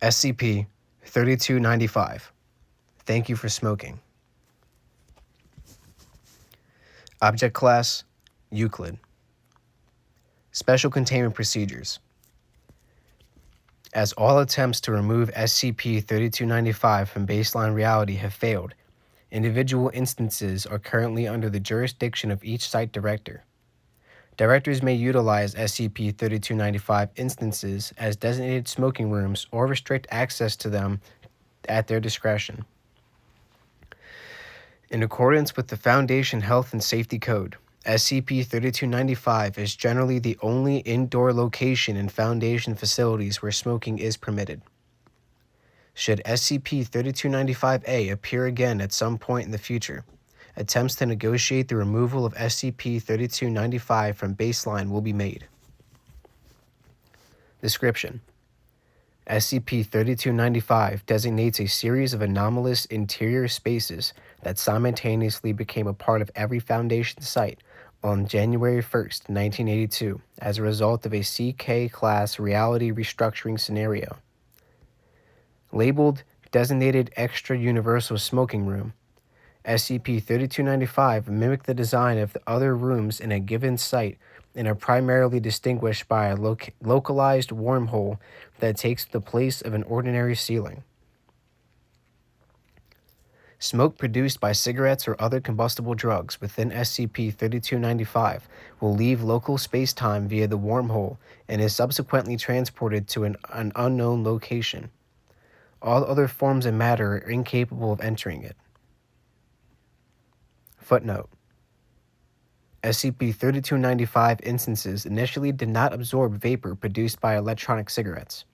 SCP-3295. Thank you for smoking. Object Class: Euclid. Special Containment Procedures. As all attempts to remove SCP-3295 from baseline reality have failed, individual instances are currently under the jurisdiction of each site director. Directors may utilize SCP-3295 instances as designated smoking rooms or restrict access to them at their discretion. In accordance with the Foundation Health and Safety Code, SCP-3295 is generally the only indoor location in Foundation facilities where smoking is permitted. Should SCP-3295-A appear again at some point in the future, attempts to negotiate the removal of SCP-3295 from baseline will be made. Description: SCP-3295 designates a series of anomalous interior spaces that simultaneously became a part of every Foundation site on January 1, 1982, as a result of a CK-class reality restructuring scenario. Labeled Designated Extra Universal Smoking Room, SCP-3295 mimicked the design of the other rooms in a given site and are primarily distinguished by a localized wormhole that takes the place of an ordinary ceiling. Smoke produced by cigarettes or other combustible drugs within SCP-3295 will leave local space-time via the wormhole and is subsequently transported to an unknown location. All other forms of matter are incapable of entering it. Footnote: SCP-3295 instances initially did not absorb vapor produced by electronic cigarettes,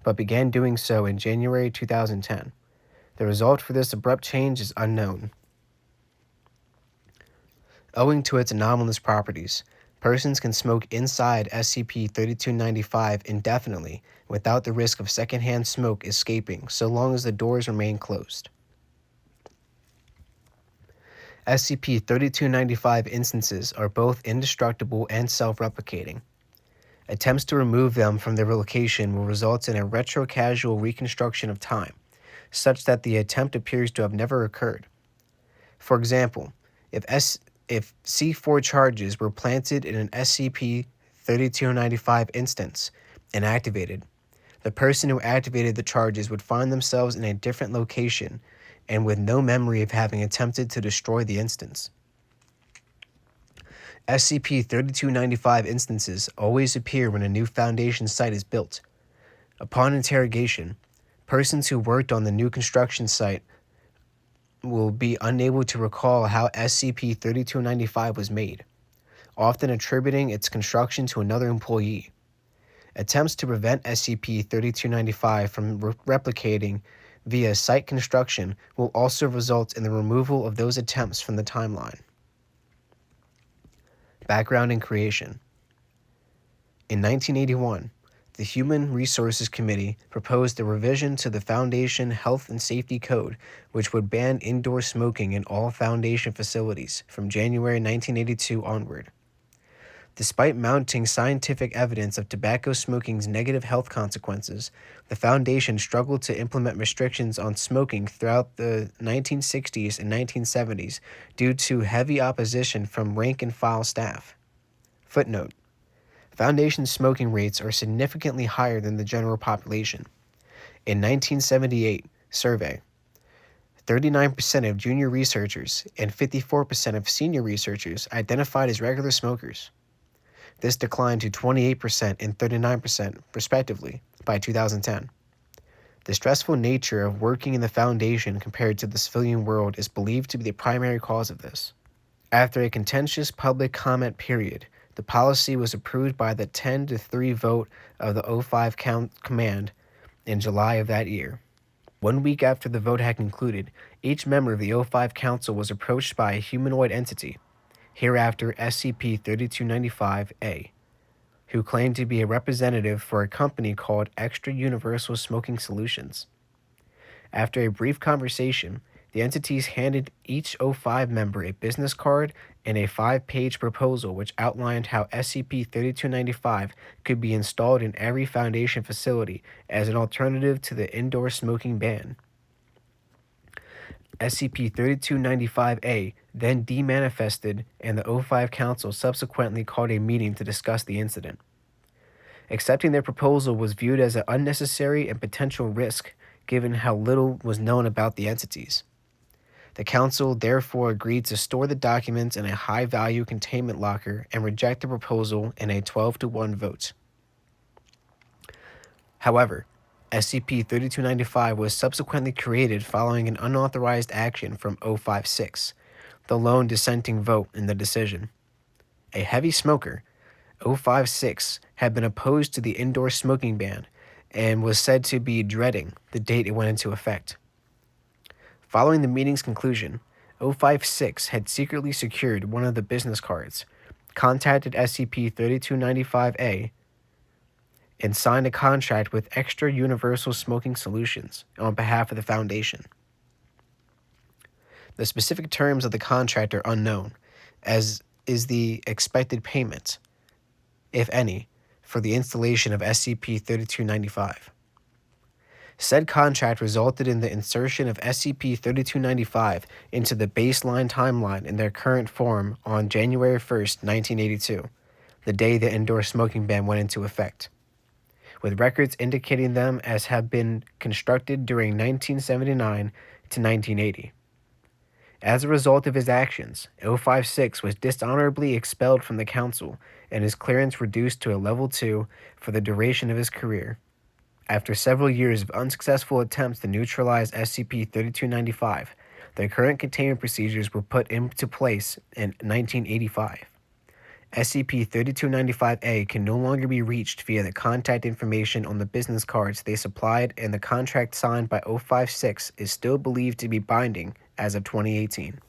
but began doing so in January 2010. The result for this abrupt change is unknown. Owing to its anomalous properties, persons can smoke inside SCP-3295 indefinitely without the risk of secondhand smoke escaping so long as the doors remain closed. SCP-3295 instances are both indestructible and self-replicating. Attempts to remove them from their location will result in a retro-causal reconstruction of time, such that the attempt appears to have never occurred. For example, if C4 charges were planted in an SCP-3295 instance and activated, the person who activated the charges would find themselves in a different location and with no memory of having attempted to destroy the instance. SCP-3295 instances always appear when a new Foundation site is built. Upon interrogation, persons who worked on the new construction site will be unable to recall how SCP-3295 was made, often attributing its construction to another employee. Attempts to prevent SCP-3295 from replicating via site construction will also result in the removal of those attempts from the timeline. Background and creation. In 1981, the Human Resources Committee proposed a revision to the Foundation Health and Safety Code, which would ban indoor smoking in all Foundation facilities from January 1982 onward. Despite mounting scientific evidence of tobacco smoking's negative health consequences, the Foundation struggled to implement restrictions on smoking throughout the 1960s and 1970s due to heavy opposition from rank-and-file staff. Footnote: Foundation smoking rates are significantly higher than the general population. In 1978 survey, 39% of junior researchers and 54% of senior researchers identified as regular smokers. This declined to 28% and 39%, respectively, by 2010. The stressful nature of working in the Foundation compared to the civilian world is believed to be the primary cause of this. After a contentious public comment period, the policy was approved by the 10-3 vote of the O5 Command in July of that year. 1 week after the vote had concluded, each member of the O5 Council was approached by a humanoid entity, hereafter SCP-3295-A, who claimed to be a representative for a company called Extra Universal Smoking Solutions. After a brief conversation, The entities handed each O5 member a business card and a 5-page proposal which outlined how SCP-3295 could be installed in every Foundation facility as an alternative to the indoor smoking ban. SCP-3295-A then demanifested, and the O5 Council subsequently called a meeting to discuss the incident. Accepting their proposal was viewed as an unnecessary and potential risk given how little was known about the entities. The Council therefore agreed to store the documents in a high-value containment locker and reject the proposal in a 12-to-1 vote. However, SCP-3295 was subsequently created following an unauthorized action from O56, the lone dissenting vote in the decision. A heavy smoker, O56 had been opposed to the indoor smoking ban and was said to be dreading the date it went into effect. Following the meeting's conclusion, O56 had secretly secured one of the business cards, contacted SCP-3295-A, and signed a contract with Extra Universal Smoking Solutions on behalf of the Foundation. The specific terms of the contract are unknown, as is the expected payment, if any, for the installation of SCP-3295. Said contract resulted in the insertion of SCP-3295 into the baseline timeline in their current form on January 1, 1982, the day the indoor smoking ban went into effect, with records indicating them as have been constructed during 1979 to 1980. As a result of his actions, O56 was dishonorably expelled from the Council and his clearance reduced to a Level 2 for the duration of his career. After several years of unsuccessful attempts to neutralize SCP-3295, their current containment procedures were put into place in 1985. SCP-3295-A can no longer be reached via the contact information on the business cards they supplied, and the contract signed by O56 is still believed to be binding as of 2018.